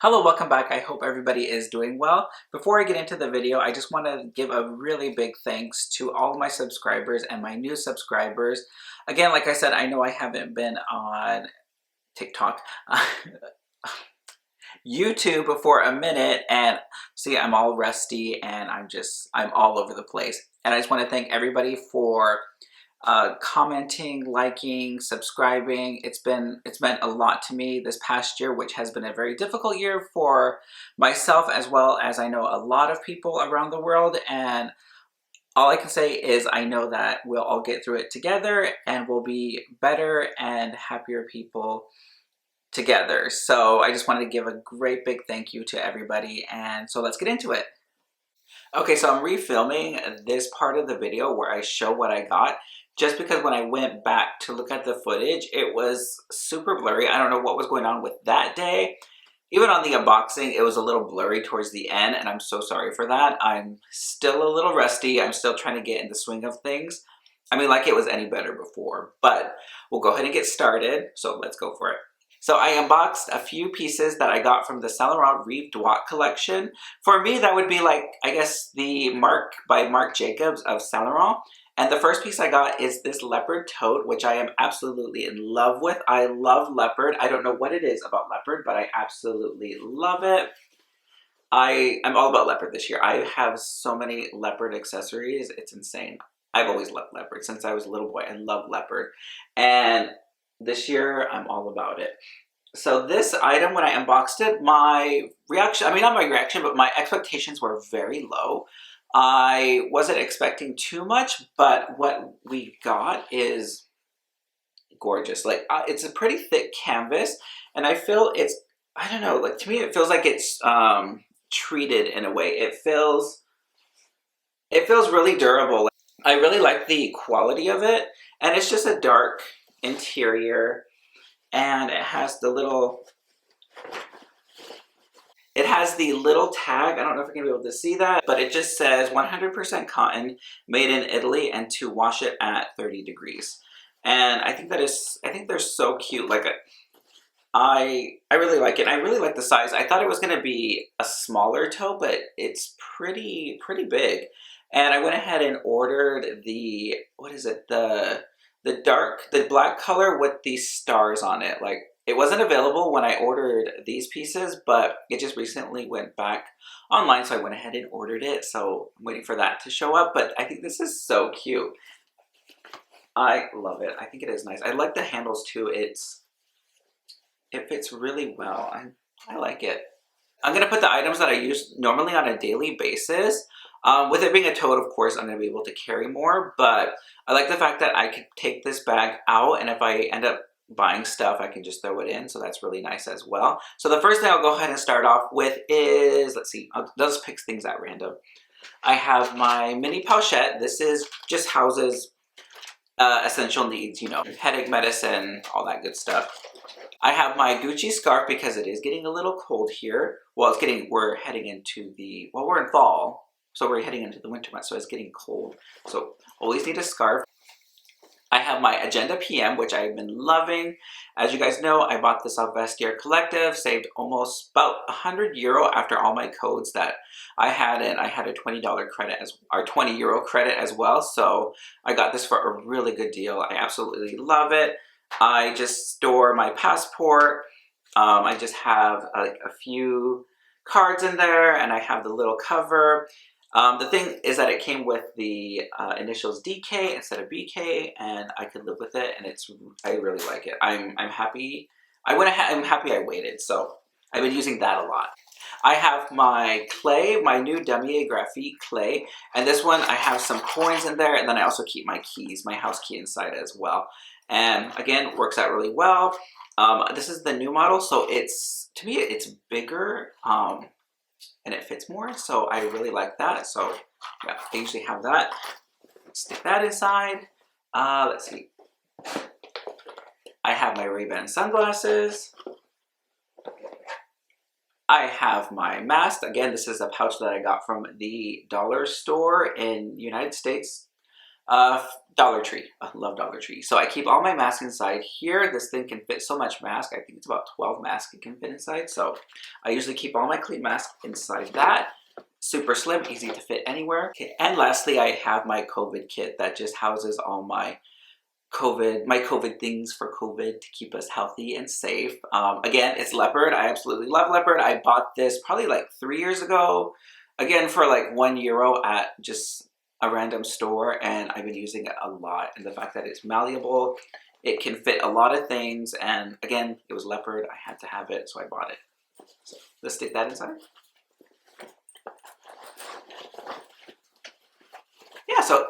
Hello, welcome back. I hope everybody is doing well. Before I get into the video, I just want to give a really big thanks to all of my subscribers and my new subscribers. Again, like I said, I know I haven't been on TikTok, YouTube for a minute, and see, I'm all rusty and I'm all over the place. And I just want to thank everybody for commenting, liking, subscribing. It's meant a lot to me this past year, which has been a very difficult year for myself, as well as I know a lot of people around the world. And all I can say is I know that we'll all get through it together and we'll be better and happier people together. So I just wanted to give a great big thank you to everybody, and so let's get into it. Okay, so I'm refilming this part of the video where I show what I got, just because when I went back to look at the footage, it was super blurry. I don't know what was going on with that day. Even on the unboxing, it was a little blurry towards the end, and I'm so sorry for that. I'm still a little rusty. I'm still trying to get in the swing of things. I mean, like it was any better before, but we'll go ahead and get started, so let's go for it. So I unboxed a few pieces that I got from the Laurent Rive Droite collection. For me, that would be like, I guess, the Mark by Marc Jacobs of Saint Laurent. And the first piece I got is this leopard tote, which I am absolutely in love with. I love leopard. I don't know what it is about leopard, but I absolutely love it. I'm all about leopard this year. I have so many leopard accessories. It's insane. I've always loved leopard. Since I was a little boy, I love leopard. And this year, I'm all about it. So this item, when I unboxed it, my reaction, I mean, not my reaction, but my expectations were very low. I wasn't expecting too much, but what we got is gorgeous. Like, it's a pretty thick canvas, and I feel it's, I don't know, like to me, it feels like it's treated in a way. It feels really durable. I really like the quality of it, and it's just a dark interior, and it has the little tag. I don't know if you're gonna be able to see that, but it just says 100% cotton, made in Italy, and to wash it at 30 degrees. And I think they're so cute. Like, I really like it. I really like the size. I thought it was gonna be a smaller tote, but it's pretty big. And I went ahead and ordered the, what is it, the black color with these stars on it. Like, it wasn't available when I ordered these pieces, but it just recently went back online, so I went ahead and ordered it. So I'm waiting for that to show up, but I think this is so cute. I love it. I think it is nice. I like the handles too. It fits really well. I like it. I'm gonna put the items that I use normally on a daily basis. With it being a tote, of course, I'm going to be able to carry more, but I like the fact that I could take this bag out, and if I end up buying stuff, I can just throw it in, so that's really nice as well. So the first thing I'll go ahead and start off with is, let's see, I'll just pick things at random. I have my mini pochette. This just houses essential needs, you know, headache medicine, all that good stuff. I have my Gucci scarf because it is getting a little cold here. Well, we're heading into we're in fall. So we're heading into the winter months, so it's getting cold. So always need a scarf. I have my Agenda PM, which I've been loving. As you guys know, I bought this off Vestiaire Collective, saved almost about €100 after all my codes that I had, and I had a $20 credit or €20 credit as well. So I got this for a really good deal. I absolutely love it. I just store my passport. I just have like a few cards in there, and I have the little cover. The thing is that it came with the initials DK instead of BK, and I could live with it, and I really like it. I'm happy. I'm happy I waited, so I've been using that a lot. I have my clay, my new Damier Graphite clay, and this one I have some coins in there, and then I also keep my keys, my house key inside as well. And again, works out really well. This is the new model, so to me it's bigger. And it fits more, so I really like that. So yeah, I usually have that. Stick that inside. Let's see. I have my Ray-Ban sunglasses. I have my mask. Again, this is a pouch that I got from the dollar store in the United States. Dollar Tree. I love Dollar Tree. So I keep all my masks inside here. This thing can fit so much mask. I think it's about 12 masks it can fit inside. So I usually keep all my clean masks inside that. Super slim, easy to fit anywhere. Okay. And lastly, I have my COVID kit that just houses all my COVID things for COVID to keep us healthy and safe. Again, it's Leopard. I absolutely love Leopard. I bought this probably like 3 years ago. Again, for like €1 at just a random store, and I've been using it a lot. And the fact that it's malleable, it can fit a lot of things. And again, it was Leopard. I had to have it, so I bought it. So let's stick that inside. Yeah, so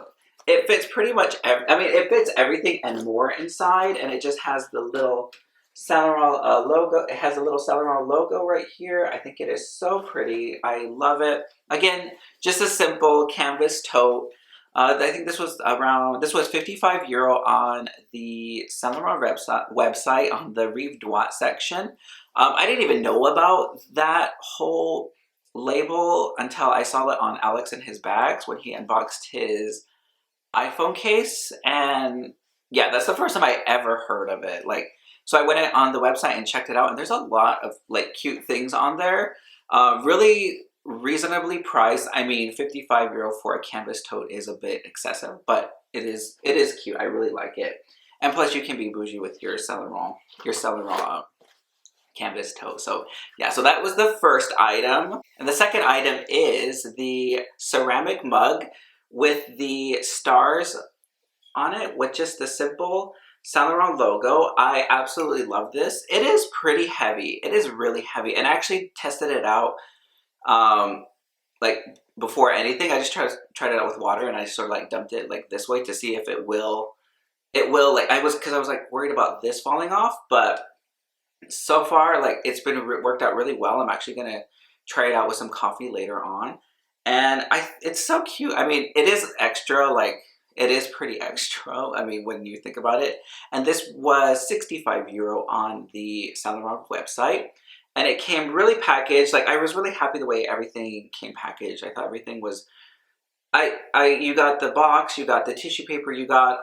it fits pretty much, it fits everything and more inside, and it just has the little Saint Laurent logo. It has a little Saint Laurent logo right here. I think it is so pretty. I love it. Again, just a simple canvas tote. I think this was €55 on the Saint Laurent website on the Rive Droite section. I didn't even know about that whole label until I saw it on Alex and his bags when he unboxed his iPhone case, and yeah, that's the first time I ever heard of it. Like, so I went on the website and checked it out, and there's a lot of like cute things on there. Really reasonably priced. I mean, €55 for a canvas tote is a bit excessive, but it is cute. I really like it, and plus you can be bougie with your Saint Laurent canvas tote. So yeah, so that was the first item. And the second item is the ceramic mug with the stars on it with just the simple Saint Laurent logo. I absolutely love this. It is pretty heavy. It is really heavy. And I actually tested it out like before anything. I just tried it out with water, and I sort of like dumped it like this way to see if it will like, because I was like worried about this falling off, but so far, like, it's been worked out really well. I'm actually gonna try it out with some coffee later on, and it's so cute. I mean, it is extra, like, it is pretty extra. I mean, when you think about it. And this was €65 on the Saint Laurent website, and it came really packaged. Like, I was really happy the way everything came packaged. I thought everything was. You got the box, you got the tissue paper, you got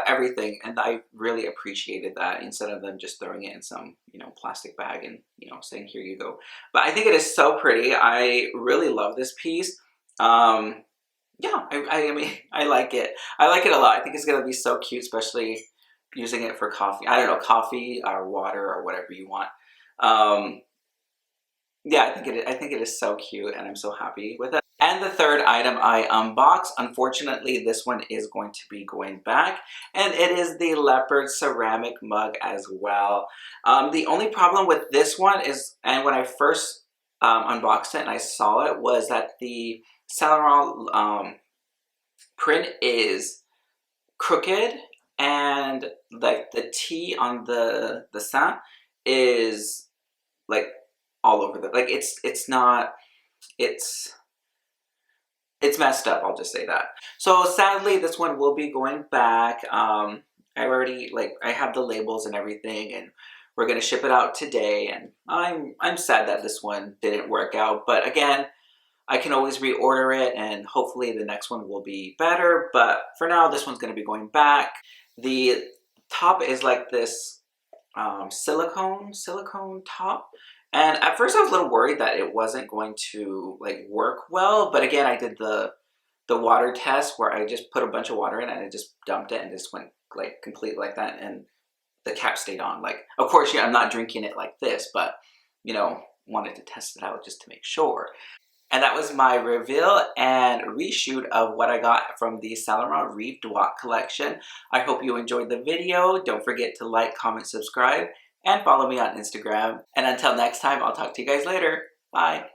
everything, and I really appreciated that, instead of them just throwing it in some, plastic bag and, saying, here you go. But I think it is so pretty. I really love this piece. Yeah, I mean, I like it. I like it a lot. I think it's going to be so cute, especially using it for coffee. I don't know, coffee or water or whatever you want. Yeah, I think it is so cute, and I'm so happy with it. And the third item I unboxed, unfortunately, this one is going to be going back, and it is the Leopard ceramic mug as well. The only problem with this one is, and when I first unboxed it and I saw it, was that the Saint Laurent print is crooked, and like the T on the Saint is like all over like it's messed up, I'll just say that. So sadly, this one will be going back. I have the labels and everything, and we're gonna ship it out today, and I'm sad that this one didn't work out, but again, I can always reorder it, and hopefully the next one will be better. But for now, this one's gonna be going back. The top is like this silicone top. And at first I was a little worried that it wasn't going to like work well, but again, I did the water test where I just put a bunch of water in and I just dumped it and just went like completely like that, and the cap stayed on. Like, of course, yeah, I'm not drinking it like this, but wanted to test it out just to make sure. And that was my reveal and reshoot of what I got from the Saint Laurent Rive Droite collection. I hope you enjoyed the video. Don't forget to like, comment, subscribe, and follow me on Instagram. And until next time, I'll talk to you guys later. Bye.